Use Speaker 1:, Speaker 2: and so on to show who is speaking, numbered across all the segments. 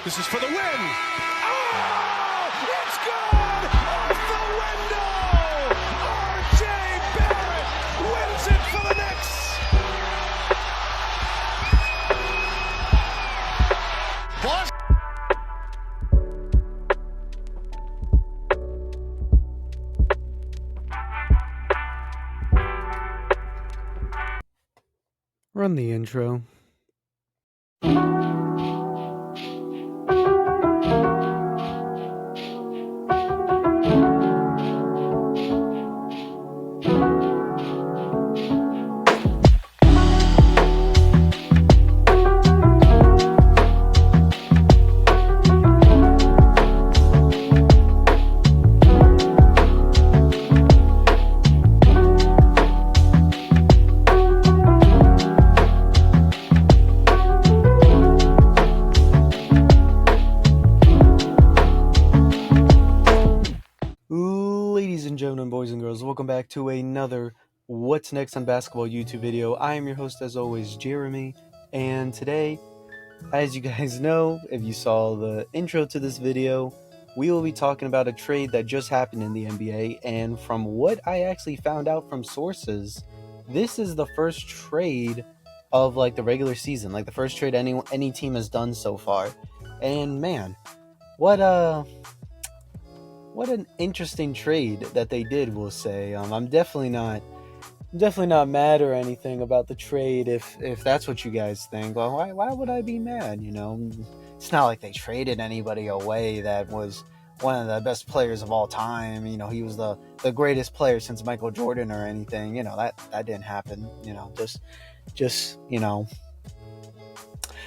Speaker 1: This is for the win. Oh, it's good! Off the window! R.J. Barrett wins it for the Knicks! Boston.
Speaker 2: Run the intro. Ladies and gentlemen, boys and girls, welcome back to another What's Next on Basketball YouTube video. I am your host, as always, Jeremy, and today, as you guys know, if you saw the intro to this video, we will be talking about a trade that just happened in the NBA, and from what I actually found out from sources, this is the first trade of like the regular season, like the first trade any team has done so far. And man, what an interesting trade that they did, we'll say. I'm definitely not mad or anything about the trade if that's what you guys think. Well, why would I be mad? You know, it's not like they traded anybody away that was one of the best players of all time. You know, he was the greatest player since Michael Jordan or anything. You know, that didn't happen. You know, just you know.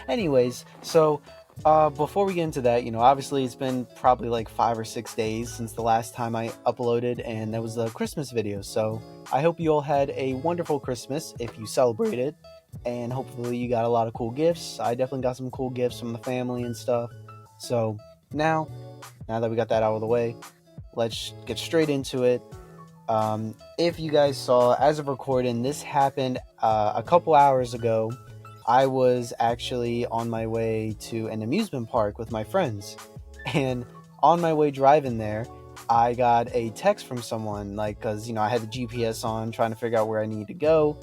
Speaker 2: Anyways, so before we get into that, you know, obviously it's been probably like 5 or 6 days since the last time I uploaded, and that was the Christmas video. So I hope you all had a wonderful Christmas if you celebrated, and hopefully you got a lot of cool gifts. I definitely got some cool gifts from the family and stuff. So now that we got that out of the way, let's get straight into it. If you guys saw, as of recording, this happened a couple hours ago. I was actually on my way to an amusement park with my friends, and on my way driving there, I got a text from someone, like, because, you know, I had the GPS on trying to figure out where I need to go,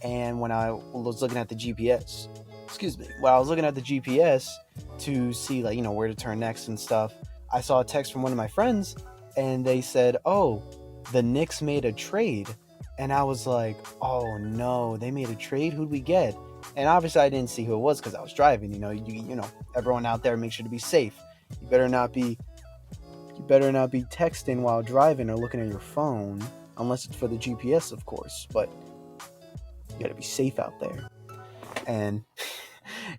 Speaker 2: and when I was looking at the GPS, to see, like, you know, where to turn next and stuff, I saw a text from one of my friends, and they said, oh, the Knicks made a trade, and I was like, oh no, they made a trade? Who'd we get? And obviously I didn't see who it was because I was driving. You know, everyone out there, make sure to be safe. You better not be texting while driving or looking at your phone, unless it's for the GPS, of course. But you gotta be safe out there. And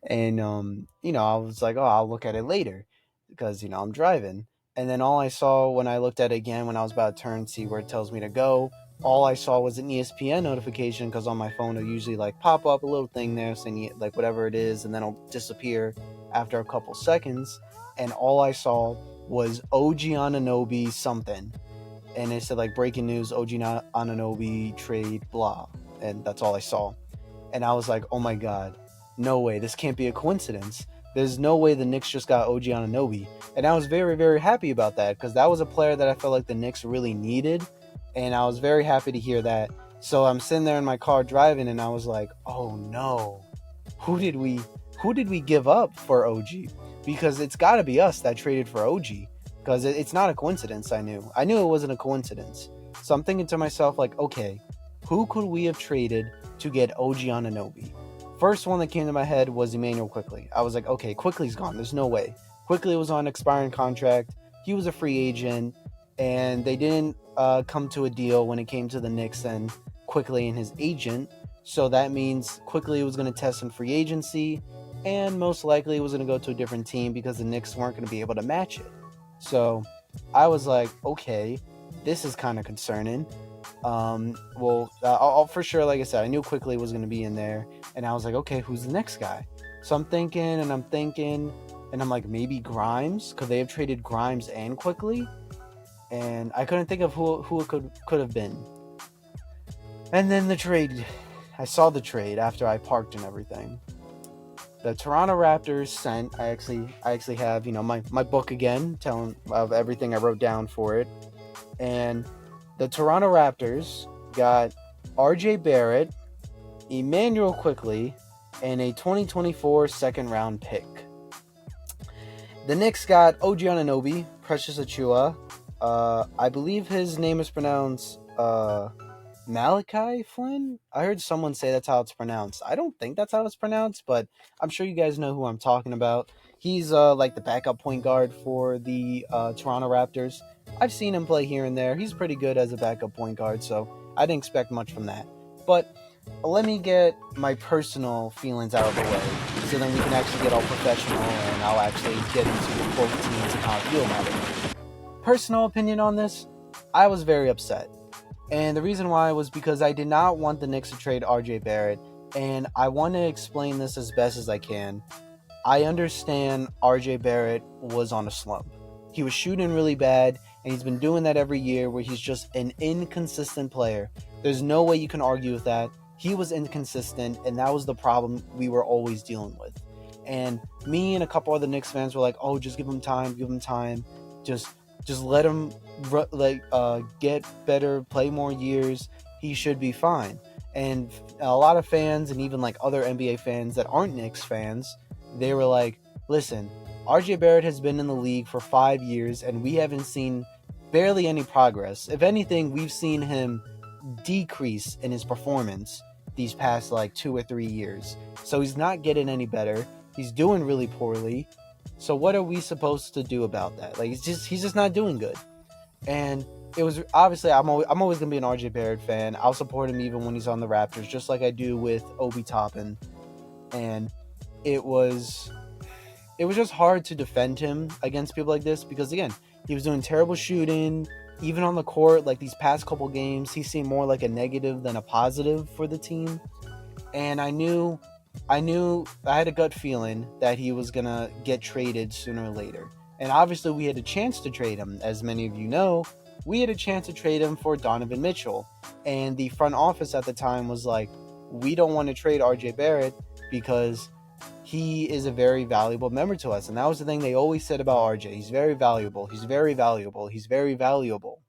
Speaker 2: you know, I was like, oh, I'll look at it later because, you know, I'm driving. And then all I saw when I looked at it again, when I was about to turn, see where it tells me to go, all I saw was an ESPN notification, because on my phone it'll usually like pop up a little thing there saying like whatever it is, and then it'll disappear after a couple seconds. And all I saw was OG Anunoby something, and it said like breaking news, OG Anunoby trade, blah, and that's all I saw. And I was like, oh my god, no way, this can't be a coincidence. There's no way the Knicks just got OG Anunoby. And I was very, very happy about that, because that was a player that I felt like the Knicks really needed. And I was very happy to hear that. So I'm sitting there in my car driving, and I was like, oh no, who did we give up for OG? Because it's got to be us that traded for OG, because it's not a coincidence. I knew it wasn't a coincidence. So I'm thinking to myself, like, okay, who could we have traded to get OG Anunoby? First one that came to my head was Emmanuel Quickley. I was like, okay, Quickley's gone. There's no way. Quickley was on expiring contract. He was a free agent, and they didn't come to a deal when it came to the Knicks and Quickley and his agent. So that means Quickley was going to test in free agency, and most likely was going to go to a different team because the Knicks weren't going to be able to match it. So I was like, okay, this is kind of concerning. I'll for sure, like I said, I knew Quickley was going to be in there, and I was like, okay, who's the next guy? So I'm thinking, and I'm like, maybe Grimes, because they have traded Grimes and Quickley. And I couldn't think of who it could have been. And then the trade, I saw the trade after I parked and everything. the Toronto Raptors sent. I actually have my book again, telling of everything I wrote down for it, and the Toronto Raptors got R.J. Barrett, Emmanuel Quickly, and a 2024 second round pick. The Knicks got OG Anunoby, Precious Achua. I believe his name is pronounced Malachi Flynn. I heard someone say that's how it's pronounced. I don't think that's how it's pronounced, but I'm sure you guys know who I'm talking about. He's like the backup point guard for the Toronto Raptors. I've seen him play here and there. He's pretty good as a backup point guard, so I didn't expect much from that. But let me get my personal feelings out of the way so then we can actually get all professional and I'll actually get into both teams and how I feel about it. Personal opinion on this, I was very upset. And the reason why was because I did not want the Knicks to trade RJ Barrett. And I want to explain this as best as I can. I understand RJ Barrett was on a slump. He was shooting really bad, and he's been doing that every year where he's just an inconsistent player. There's no way you can argue with that. He was inconsistent, and that was the problem we were always dealing with. And me and a couple other Knicks fans were like, "Oh, just give him time, just let him get better, play more years. He should be fine." And a lot of fans, and even like other NBA fans that aren't Knicks fans, they were like, "Listen, RJ Barrett has been in the league for 5 years, and we haven't seen barely any progress. If anything, we've seen him decrease in his performance these past like 2 or 3 years. So he's not getting any better. He's doing really poorly. So what are we supposed to do about that? Like he's just not doing good." And it was obviously I'm always gonna be an RJ Barrett fan. I'll support him even when he's on the Raptors, just like I do with Obi Toppin. And it was just hard to defend him against people like this because again, he was doing terrible shooting. Even on the court, like these past couple games, he seemed more like a negative than a positive for the team. And I had a gut feeling that he was gonna get traded sooner or later. And obviously we had a chance to trade him. As many of you know, we had a chance to trade him for Donovan Mitchell. And the front office at the time was like, we don't want to trade RJ Barrett because he is a very valuable member to us. And that was the thing they always said about RJ. He's very valuable. He's very valuable. He's very valuable.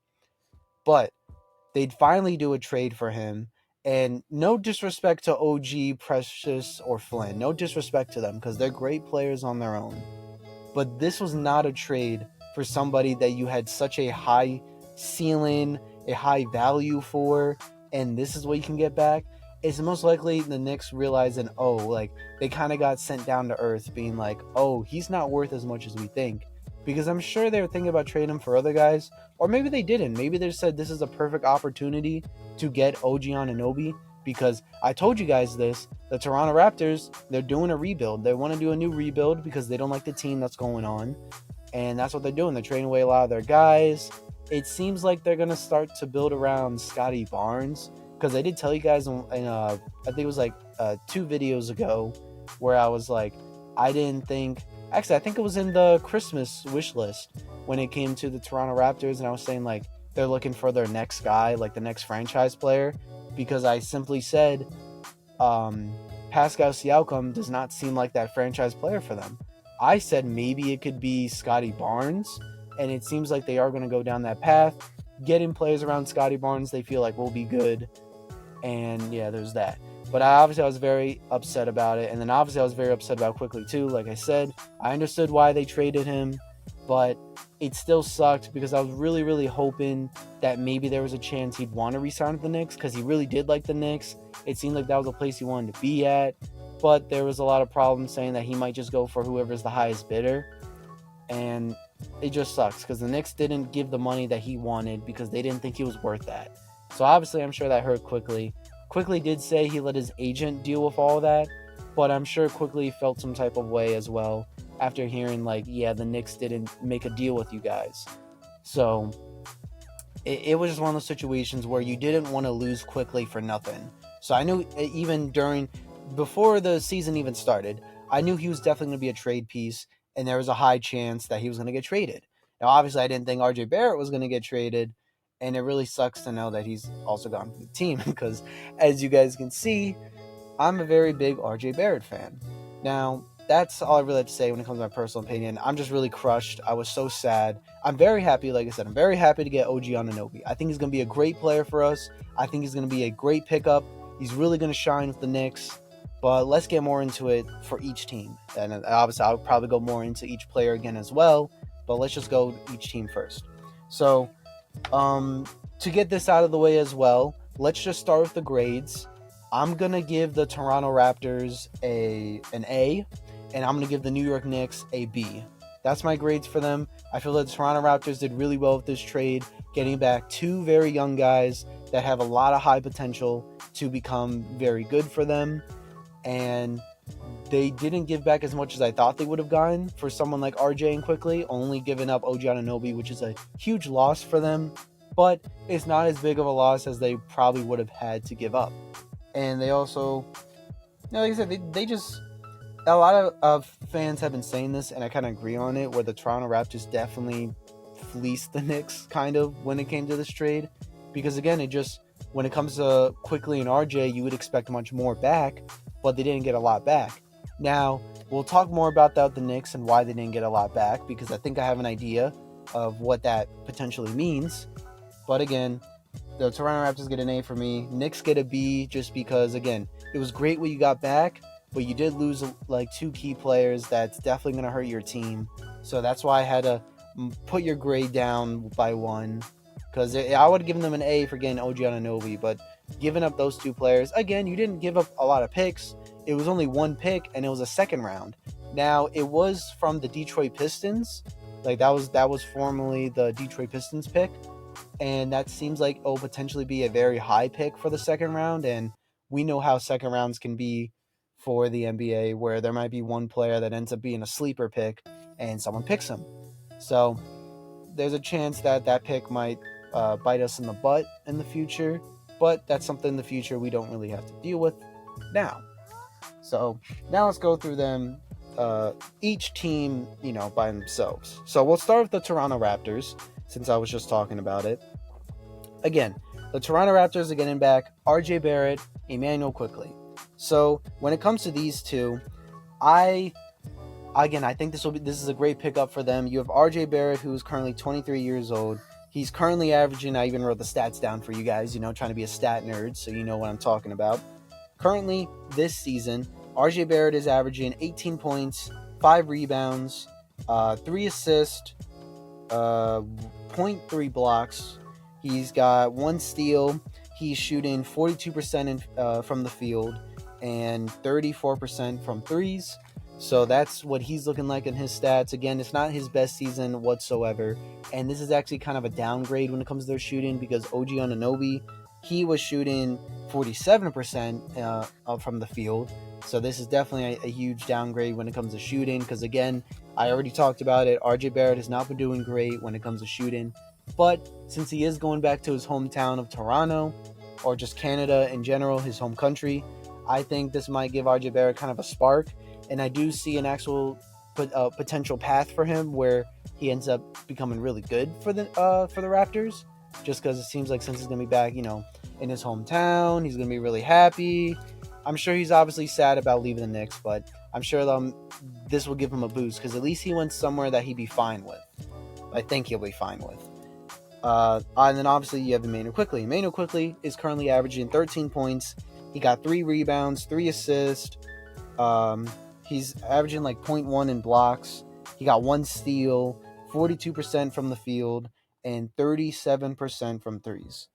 Speaker 2: But they'd finally do a trade for him. And no disrespect to OG, Precious, or Flynn. No disrespect to them because they're great players on their own. But this was not a trade for somebody that you had such a high ceiling, a high value for, and this is what you can get back. It's most likely the Knicks realizing, they kind of got sent down to earth, being like, he's not worth as much as we think. Because I'm sure they were thinking about trading him for other guys, or maybe they didn't. Maybe they said this is a perfect opportunity to get OG Anunoby. Because I told you guys this, the Toronto Raptors, they're doing a rebuild. They want to do a new rebuild because they don't like the team that's going on. And that's what they're doing. They're trading away a lot of their guys. It seems like they're going to start to build around Scotty Barnes. Because I did tell you guys in I think it was like 2 videos ago where I was like, I think it was in the Christmas wish list when it came to the Toronto Raptors. And I was saying like, they're looking for their next guy, like the next franchise player. Because I simply said Pascal Siakam does not seem like that franchise player for them. I said maybe it could be Scotty Barnes, and it seems like they are going to go down that path. Getting players around Scotty Barnes they feel like will be good, and yeah, there's that. But I was very upset about it, and then obviously I was very upset about Quickly too. Like I said, I understood why they traded him, but it still sucked because I was really, really hoping that maybe there was a chance he'd want to re-sign with the Knicks because he really did like the Knicks. It seemed like that was a place he wanted to be at, but there was a lot of problems saying that he might just go for whoever's the highest bidder, and it just sucks because the Knicks didn't give the money that he wanted because they didn't think he was worth that. So obviously I'm sure that hurt Quickly. Quickly did say he let his agent deal with all that, but I'm sure Quickly felt some type of way as well after hearing like, yeah, the Knicks didn't make a deal with you guys. So it was just one of those situations where you didn't want to lose Quickly for nothing. So I knew even before the season even started, I knew he was definitely going to be a trade piece, and there was a high chance that he was going to get traded. Now, obviously, I didn't think RJ Barrett was going to get traded, and it really sucks to know that he's also gone from the team because, as you guys can see, I'm a very big RJ Barrett fan. Now, that's all I really have to say when it comes to my personal opinion. I'm just really crushed. I was so sad. I'm very happy, like I said, I'm very happy to get OG Anunoby. I think he's going to be a great player for us. I think he's going to be a great pickup. He's really going to shine with the Knicks. But let's get more into it for each team. And obviously, I'll probably go more into each player again as well. But let's just go each team first. So, to get this out of the way as well, let's just start with the grades. I'm gonna give the Toronto Raptors an A, and I'm gonna give the New York Knicks a B. That's my grades for them. I feel that the Toronto Raptors did really well with this trade, getting back two very young guys that have a lot of high potential to become very good for them. And they didn't give back as much as I thought they would have gotten for someone like RJ and Quickly, only giving up OG Anunoby, which is a huge loss for them, but it's not as big of a loss as they probably would have had to give up. And they also, like I said, they just, a lot of fans have been saying this, and I kind of agree on it, where the Toronto Raptors definitely fleeced the Knicks kind of when it came to this trade. Because again, when it comes to Quickly and RJ, you would expect much more back, but they didn't get a lot back. Now, we'll talk more about that with the Knicks and why they didn't get a lot back, because I think I have an idea of what that potentially means. But again, the Toronto Raptors get an A for me. Knicks get a B just because, again, it was great what you got back, but you did lose like two key players that's definitely going to hurt your team. So that's why I had to put your grade down by one, because I would have given them an A for getting OG Anunoby, but giving up those two players, again, you didn't give up a lot of picks. It was only one pick, and it was a second round. Now, it was from the Detroit Pistons. Like, that was formerly the Detroit Pistons pick, and that seems like it'll potentially be a very high pick for the second round, and we know how second rounds can be for the NBA, where there might be one player that ends up being a sleeper pick, and someone picks him. So there's a chance that that pick might bite us in the butt in the future, but that's something in the future we don't really have to deal with now. So now let's go through them, each team, by themselves. So we'll start with the Toronto Raptors, since I was just talking about it. Again, the Toronto Raptors are getting back RJ Barrett, Emmanuel Quickly. So when it comes to these two, I think this is a great pickup for them. You have RJ Barrett, who's currently 23 years old. He's currently averaging, I even wrote the stats down for you guys, trying to be a stat nerd, so you know what I'm talking about. Currently, this season, RJ Barrett is averaging 18 points, 5 rebounds, 3 assists, 0.3 blocks. He's got 1 steal. He's shooting 42% from the field and 34% from threes. So that's what he's looking like in his stats. Again, it's not his best season whatsoever. And this is actually kind of a downgrade when it comes to their shooting, because OG Anunoby, he was shooting 47% from the field. So this is definitely a huge downgrade when it comes to shooting, because again, I already talked about it. RJ Barrett has not been doing great when it comes to shooting. But since he is going back to his hometown of Toronto, or just Canada in general, his home country, I think this might give RJ Barrett kind of a spark. And I do see an actual potential path for him where he ends up becoming really good for the Raptors, just because it seems like since he's going to be back, in his hometown, he's going to be really happy. I'm sure he's obviously sad about leaving the Knicks, but I'm sure this will give him a boost, because at least he went somewhere that he'd be fine with. I think he'll be fine with. And then obviously you have Emmanuel Quickly. Emmanuel Quickly is currently averaging 13 points. He got 3 rebounds, 3 assists. He's averaging like 0.1 in blocks. He got 1 steal, 42% from the field, and 37% from threes.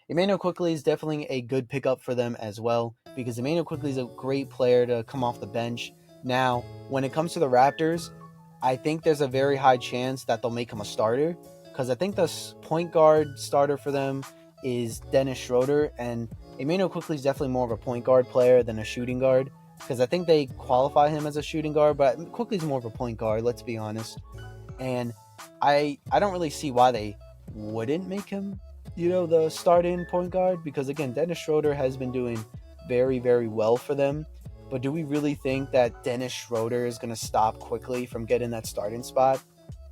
Speaker 2: Emmanuel Quickly is definitely a good pickup for them as well, because Emmanuel Quickly is a great player to come off the bench. Now, when it comes to the Raptors, I think there's a very high chance that they'll make him a starter, because I think the point guard starter for them is Dennis Schroeder, and Emmanuel Quickly is definitely more of a point guard player than a shooting guard, because I think they qualify him as a shooting guard, but Quickly's more of a point guard, let's be honest. And I don't really see why they wouldn't make him, the start-in point guard, because again, Dennis Schroeder has been doing very, very well for them. But do we really think that Dennis Schroeder is going to stop Quickly from getting that starting spot?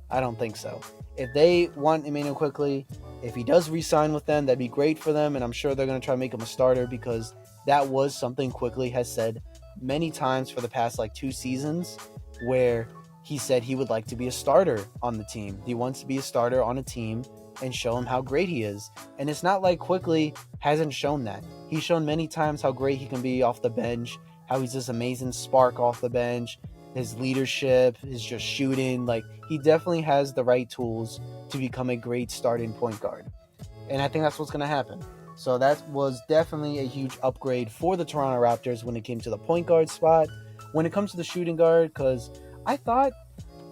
Speaker 2: I don't think so. If they want Emmanuel Quickly, if he does re-sign with them, that'd be great for them, and I'm sure they're going to try to make him a starter, because that was something Quickly has said many times for the past like 2 seasons where he said he would like to be a starter on the team. He wants to be a starter on a team and show him how great he is. And it's not like Quickly hasn't shown that. He's shown many times how great he can be off the bench, how he's this amazing spark off the bench, his leadership, his just shooting. Like, he definitely has the right tools to become a great starting point guard. And I think that's what's going to happen. So that was definitely a huge upgrade for the Toronto Raptors when it came to the point guard spot. When it comes to the shooting guard, because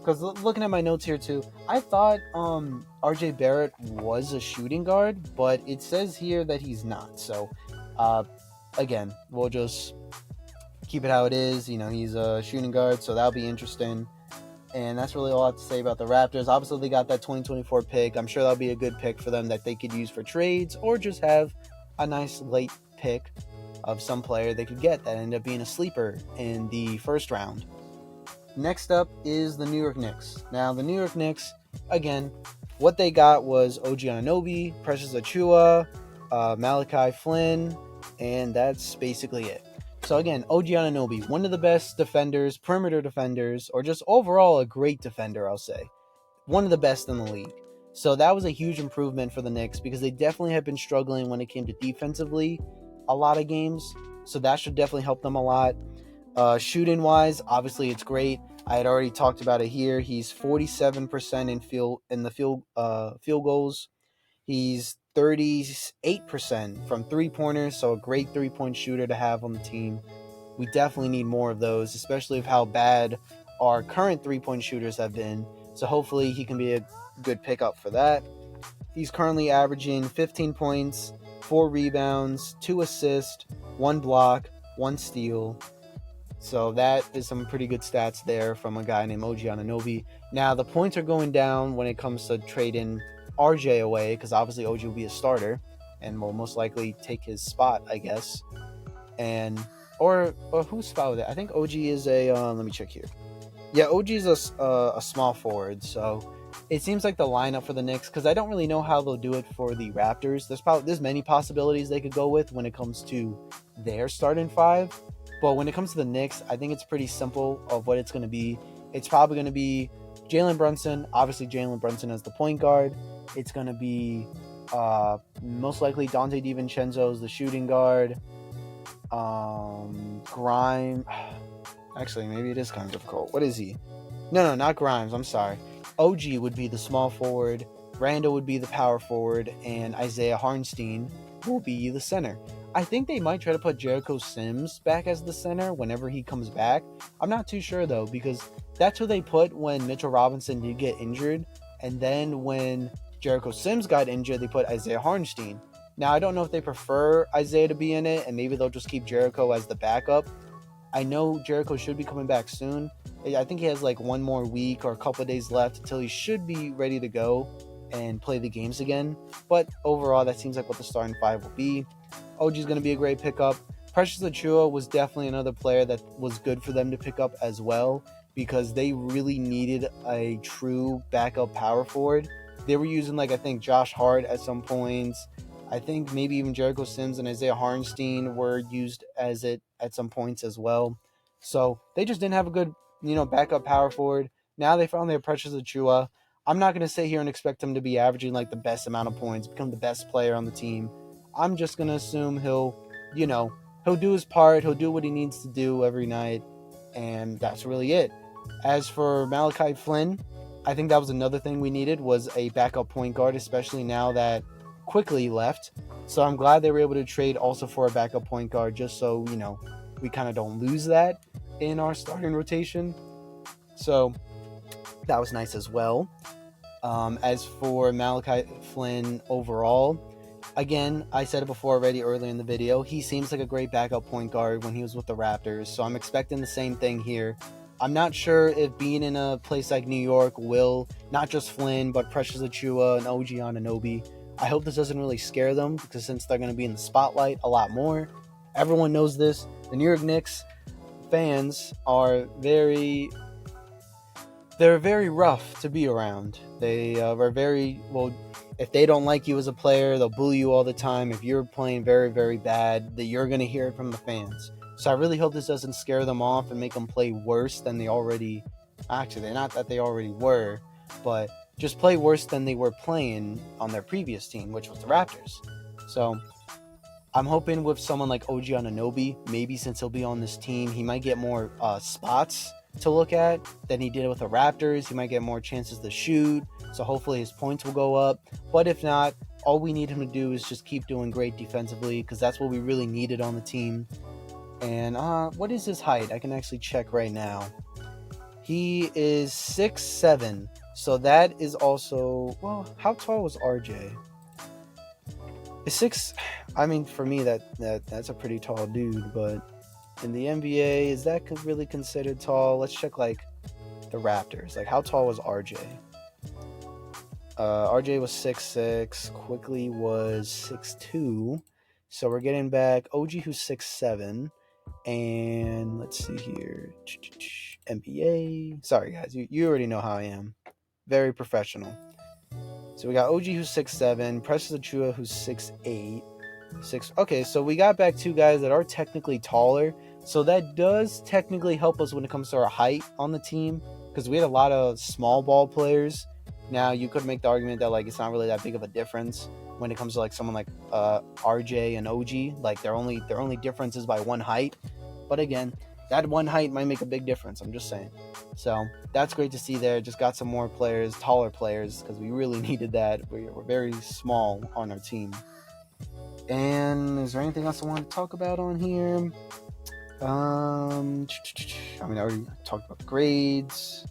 Speaker 2: looking at my notes here too, I thought RJ Barrett was a shooting guard, but it says here that he's not. So again, we'll just keep it how it is. He's a shooting guard, so that'll be interesting. And that's really all I have to say about the Raptors. Obviously, they got that 2024 pick. I'm sure that'll be a good pick for them that they could use for trades or just have a nice late pick of some player they could get that ended up being a sleeper in the first round. Next up is the New York Knicks. Now, the New York Knicks, again, what they got was OG Anunoby, Precious Achiuwa, Malachi Flynn, and that's basically it. So again, OG Anunoby, one of the best defenders, perimeter defenders, or just overall a great defender, I'll say. One of the best in the league. So that was a huge improvement for the Knicks because they definitely have been struggling when it came to defensively a lot of games. So that should definitely help them a lot. Shooting wise, obviously it's great. I had already talked about it here. He's 47% in the field goals. He's 38% from 3-pointers, so a great 3-point shooter to have on the team. We definitely need more of those, especially with how bad our current 3-point shooters have been. So hopefully he can be a good pickup for that. He's currently averaging 15 points, 4 rebounds, 2 assists, 1 block, 1 steal. So that is some pretty good stats there from a guy named OG Anunoby. Now, the points are going down when it comes to trading RJ away, because obviously OG will be a starter and will most likely take his spot, I guess. Or whose spot was it? I think OG is a, let me check here. Yeah, OG is a small forward, so it seems like the lineup for the Knicks, because I don't really know how they'll do it for the Raptors. There's many possibilities they could go with when it comes to their starting 5. But when it comes to the Knicks, I think it's pretty simple of what it's going to be. It's probably going to be Jalen Brunson. Obviously, Jalen Brunson as the point guard. It's going to be most likely Dante DiVincenzo as the shooting guard. Grimes. Actually, maybe it is kind of difficult. What is he? No, not Grimes. I'm sorry. OG would be the small forward. Randall would be the power forward. And Isaiah Hartenstein will be the center. I think they might try to put Jericho Sims back as the center whenever he comes back. I'm not too sure, though, because that's who they put when Mitchell Robinson did get injured. And then when Jericho Sims got injured, they put Isaiah Hartenstein. Now, I don't know if they prefer Isaiah to be in it, and maybe they'll just keep Jericho as the backup. I know Jericho should be coming back soon. I think he has like one more week or a couple of days left until he should be ready to go and play the games again. But overall, that seems like what the starting 5 will be. OG is going to be a great pickup. Precious Achiuwa was definitely another player that was good for them to pick up as well, because they really needed a true backup power forward. They were using, I think Josh Hart at some points. I think maybe even Jericho Sims and Isaiah Hartenstein were used as it at some points as well. So they just didn't have a good, backup power forward. Now they found their Precious Achiuwa. I'm not going to sit here and expect him to be averaging the best amount of points, become the best player on the team. I'm just going to assume he'll do his part. He'll do what he needs to do every night. And that's really it. As for Malachi Flynn, I think that was another thing we needed, was a backup point guard, especially now that Quickly left. So I'm glad they were able to trade also for a backup point guard, just so, we kind of don't lose that in our starting rotation. So that was nice as well. As for Malachi Flynn overall, again, I said it before already earlier in the video, he seems like a great backup point guard when he was with the Raptors, so I'm expecting the same thing here. I'm not sure if being in a place like New York will, not just Flynn, but Precious Achiuwa and OG Anunoby, I hope this doesn't really scare them, because since they're going to be in the spotlight a lot more, everyone knows this, the New York Knicks fans are very rough to be around. They are very, if they don't like you as a player, they'll bully you all the time. If you're playing very, very bad, that you're going to hear it from the fans. So I really hope this doesn't scare them off and make them play worse than they already. Actually, not that they already were, but just play worse than they were playing on their previous team, which was the Raptors. So I'm hoping with someone like OG Anunoby, maybe since he'll be on this team, he might get more spots to look at than he did with the Raptors. He might get more chances to shoot, so hopefully his points will go up. But if not, all we need him to do is just keep doing great defensively, because that's what we really needed on the team. And what is his height? I can actually check right now. He is 6'7", so that is also, well, how tall was RJ? Is six? I mean, for me, that's a pretty tall dude. But in the NBA, is that really considered tall? Let's check like the Raptors. Like, how tall was RJ? RJ was 6'6". Quickly was 6'2". So we're getting back OG, who's 6'7". And let's see here. NBA. Sorry, guys. You already know how I am. Very professional. So we got OG, who's 6'7", Precious Achua, who's 6'8". Okay, so we got back two guys that are technically taller. So that does technically help us when it comes to our height on the team, because we had a lot of small ball players. Now you could make the argument that like it's not really that big of a difference when it comes to like someone like RJ and OG. Like their only difference is by one height. But again, that one height might make a big difference. I'm just saying. So that's great to see there. Just got some more players, taller players, because we really needed that. We're very small on our team. And is there anything else I want to talk about on here? I already talked about the grades.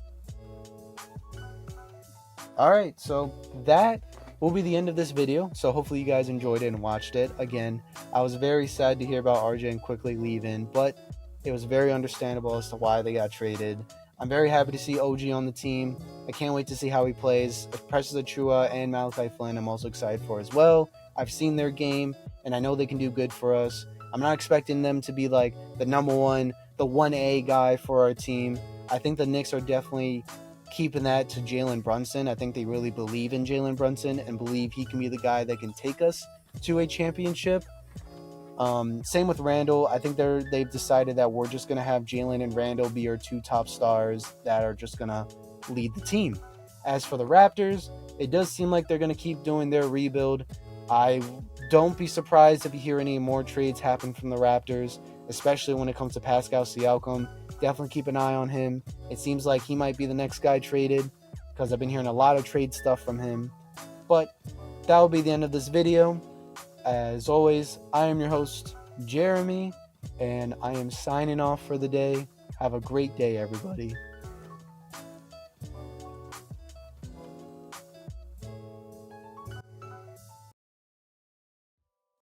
Speaker 2: All right, so that will be the end of this video. So hopefully you guys enjoyed it and watched it. Again, I was very sad to hear about RJ and quickly leaving, but it was very understandable as to why they got traded. I'm very happy to see OG on the team. I can't wait to see how he plays. Precious Achua and Malachi Flynn, I'm also excited for as well. I've seen their game, and I know they can do good for us. I'm not expecting them to be like the number one, the 1A guy for our team. I think the Knicks are definitely keeping that to Jalen Brunson. I think they really believe in Jalen Brunson and believe he can be the guy that can take us to a championship. Same with Randall. I think they've decided that we're just going to have Jalen and Randall be our two top stars that are just going to lead the team. As for the Raptors, it does seem like they're going to keep doing their rebuild. I don't be surprised if you hear any more trades happen from the Raptors, especially when it comes to Pascal Siakam. Definitely keep an eye on him. It seems like he might be the next guy traded, because I've been hearing a lot of trade stuff from him. But that will be the end of this video. As always, I am your host, Jeremy, and I am signing off for the day. Have a great day, everybody.